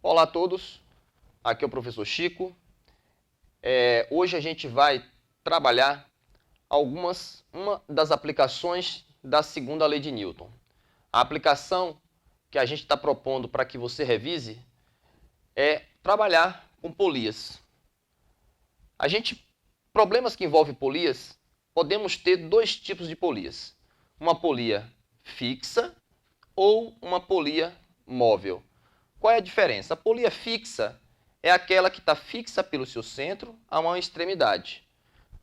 Olá a todos, aqui é o professor Chico. Hoje a gente vai trabalhar uma das aplicações da segunda lei de Newton. A aplicação que a gente está propondo para que você revise é trabalhar com polias. Problemas que envolvem polias, podemos ter dois tipos de polias. Uma polia fixa ou uma polia móvel. Qual é a diferença? A polia fixa é aquela que está fixa pelo seu centro a uma extremidade.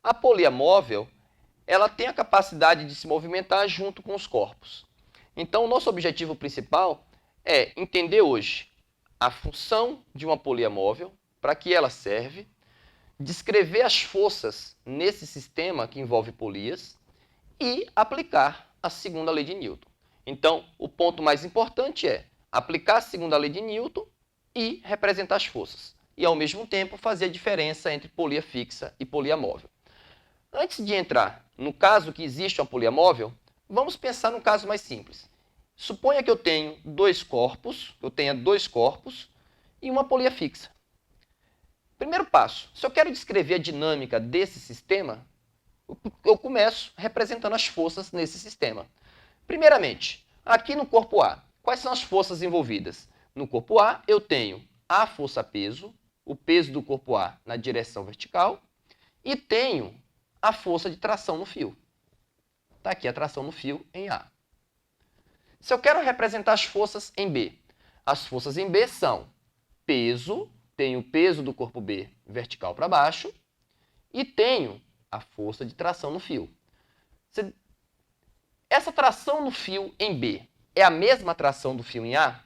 A polia móvel, ela tem a capacidade de se movimentar junto com os corpos. Então, o nosso objetivo principal é entender hoje a função de uma polia móvel, para que ela serve, descrever as forças nesse sistema que envolve polias e aplicar a segunda lei de Newton. Então, o ponto mais importante é aplicar a segunda lei de Newton e representar as forças. E, ao mesmo tempo, fazer a diferença entre polia fixa e polia móvel. Antes de entrar no caso que existe uma polia móvel, vamos pensar num caso mais simples. Suponha que eu tenha dois corpos e uma polia fixa. Primeiro passo, se eu quero descrever a dinâmica desse sistema, eu começo representando as forças nesse sistema. Primeiramente, aqui no corpo A, quais são as forças envolvidas? No corpo A, eu tenho a força-peso, o peso do corpo A na direção vertical, e tenho a força de tração no fio. Está aqui a tração no fio em A. Se eu quero representar as forças em B, as forças em B são peso, tenho o peso do corpo B vertical para baixo, e tenho a força de tração no fio. Essa tração no fio em B é a mesma tração do fio em A?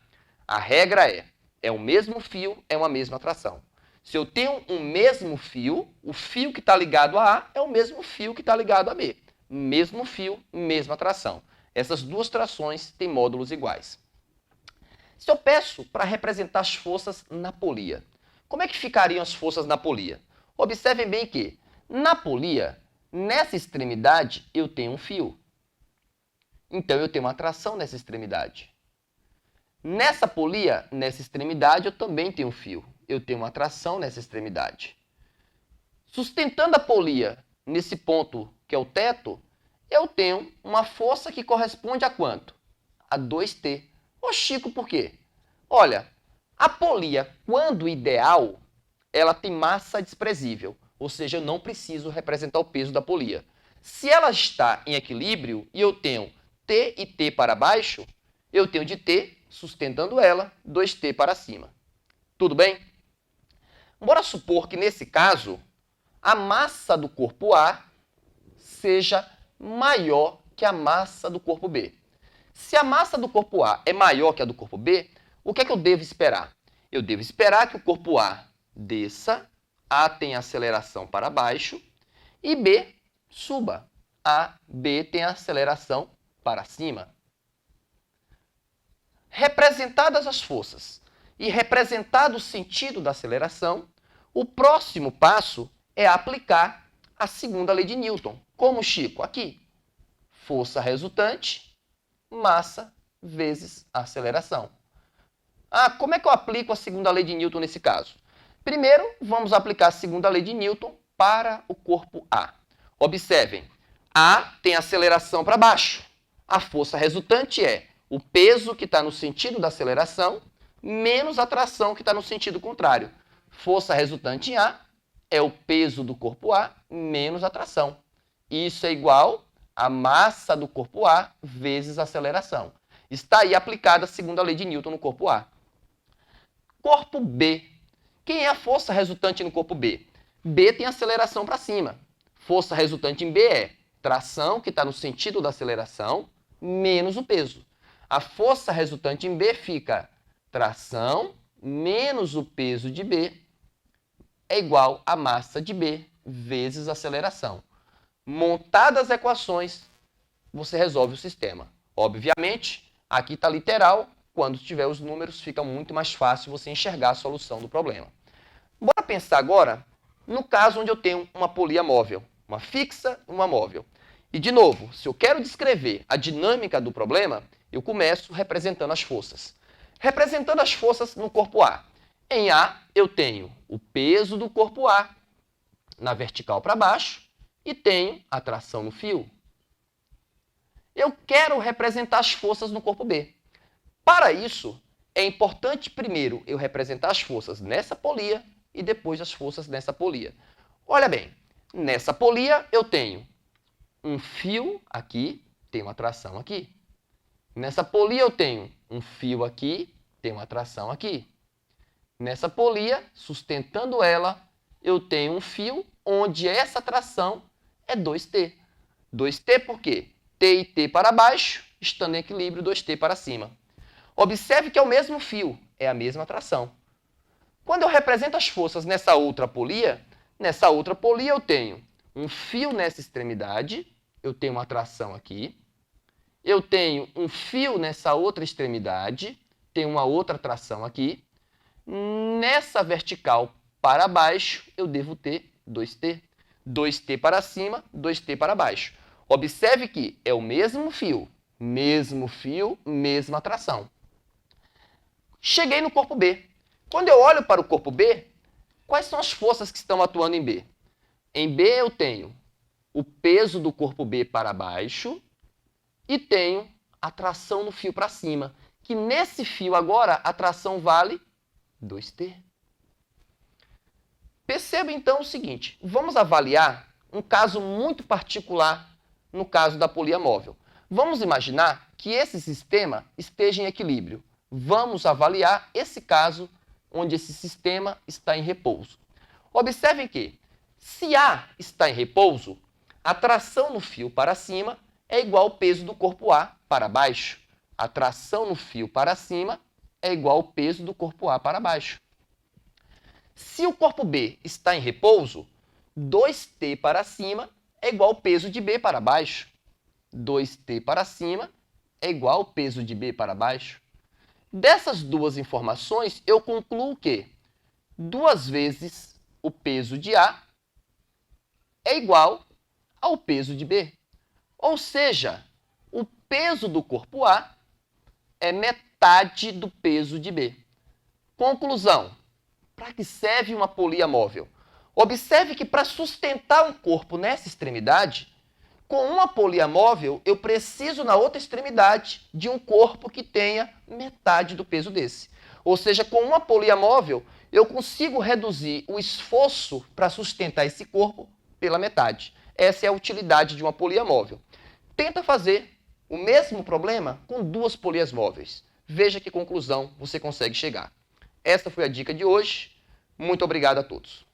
A regra é o mesmo fio, é uma mesma tração. Se eu tenho um mesmo fio, o fio que está ligado a A é o mesmo fio que está ligado a B. Mesmo fio, mesma tração. Essas duas trações têm módulos iguais. Se eu peço para representar as forças na polia, como é que ficariam as forças na polia? Observem bem que, na polia, nessa extremidade, eu tenho um fio. Então, eu tenho uma tração nessa extremidade. Nessa polia, nessa extremidade, eu também tenho um fio. Eu tenho uma tração nessa extremidade. Sustentando a polia nesse ponto, que é o teto, eu tenho uma força que corresponde a quanto? A 2T. Ô Chico, por quê? Olha, a polia, quando ideal, ela tem massa desprezível, ou seja, eu não preciso representar o peso da polia. Se ela está em equilíbrio e eu tenho T e T para baixo, eu tenho de T, sustentando ela, 2T para cima. Tudo bem? Bora supor que, nesse caso, a massa do corpo A seja maior que a massa do corpo B. Se a massa do corpo A é maior que a do corpo B, o que é que eu devo esperar? Eu devo esperar que o corpo A desça, A tenha aceleração para baixo, e B suba. B tem aceleração para cima. Representadas as forças e representado o sentido da aceleração, o próximo passo é aplicar a segunda lei de Newton. Como, Chico? Aqui. Força resultante, massa vezes aceleração. Como é que eu aplico a segunda lei de Newton nesse caso? Primeiro, vamos aplicar a segunda lei de Newton para o corpo A. Observem, A tem aceleração para baixo. A força resultante é o peso que está no sentido da aceleração menos a tração que está no sentido contrário. Força resultante em A é o peso do corpo A menos a tração. Isso é igual a massa do corpo A vezes a aceleração. Está aí aplicada a segunda lei de Newton no corpo A. Corpo B. Quem é a força resultante no corpo B? B tem aceleração para cima. Força resultante em B é tração, que está no sentido da aceleração, menos o peso. A força resultante em B fica tração menos o peso de B é igual a massa de B vezes aceleração. Montadas as equações, você resolve o sistema. Obviamente, aqui está literal. Quando tiver os números, fica muito mais fácil você enxergar a solução do problema. Bora pensar agora no caso onde eu tenho uma polia móvel, uma fixa e uma móvel. E, de novo, se eu quero descrever a dinâmica do problema, eu começo representando as forças. Representando as forças no corpo A. Em A, eu tenho o peso do corpo A na vertical para baixo e tenho a tração no fio. Eu quero representar as forças no corpo B. Para isso, é importante primeiro eu representar as forças nessa polia e depois as forças nessa polia. Olha bem, nessa polia eu tenho um fio aqui, tem uma tração aqui. Nessa polia eu tenho um fio aqui, tem uma tração aqui. Nessa polia, sustentando ela, eu tenho um fio onde essa tração é 2T. 2T por quê? T e T para baixo, estando em equilíbrio, 2T para cima. Observe que é o mesmo fio, é a mesma tração. Quando eu represento as forças nessa outra polia eu tenho um fio nessa extremidade, eu tenho uma tração aqui. Eu tenho um fio nessa outra extremidade, tenho uma outra tração aqui. Nessa vertical para baixo, eu devo ter 2T. 2T para cima, 2T para baixo. Observe que é o mesma fio, mesma tração. Cheguei no corpo B. Quando eu olho para o corpo B, quais são as forças que estão atuando em B? Em B eu tenho o peso do corpo B para baixo e tenho a tração no fio para cima, que nesse fio agora a tração vale 2T. Perceba então o seguinte, vamos avaliar um caso muito particular no caso da polia móvel. Vamos imaginar que esse sistema esteja em equilíbrio. Vamos avaliar esse caso onde esse sistema está em repouso. Observem que, se A está em repouso, a tração no fio para cima é igual ao peso do corpo A para baixo. A tração no fio para cima é igual ao peso do corpo A para baixo. Se o corpo B está em repouso, 2T para cima é igual ao peso de B para baixo. 2T para cima é igual ao peso de B para baixo. Dessas duas informações, eu concluo que 2 vezes o peso de A é igual ao peso de B. Ou seja, o peso do corpo A é metade do peso de B. Conclusão. Para que serve uma polia móvel? Observe que para sustentar um corpo nessa extremidade, com uma polia móvel, eu preciso na outra extremidade de um corpo que tenha metade do peso desse. Ou seja, com uma polia móvel, eu consigo reduzir o esforço para sustentar esse corpo pela metade. Essa é a utilidade de uma polia móvel. Tenta fazer o mesmo problema com 2 polias móveis. Veja que conclusão você consegue chegar. Esta foi a dica de hoje. Muito obrigado a todos.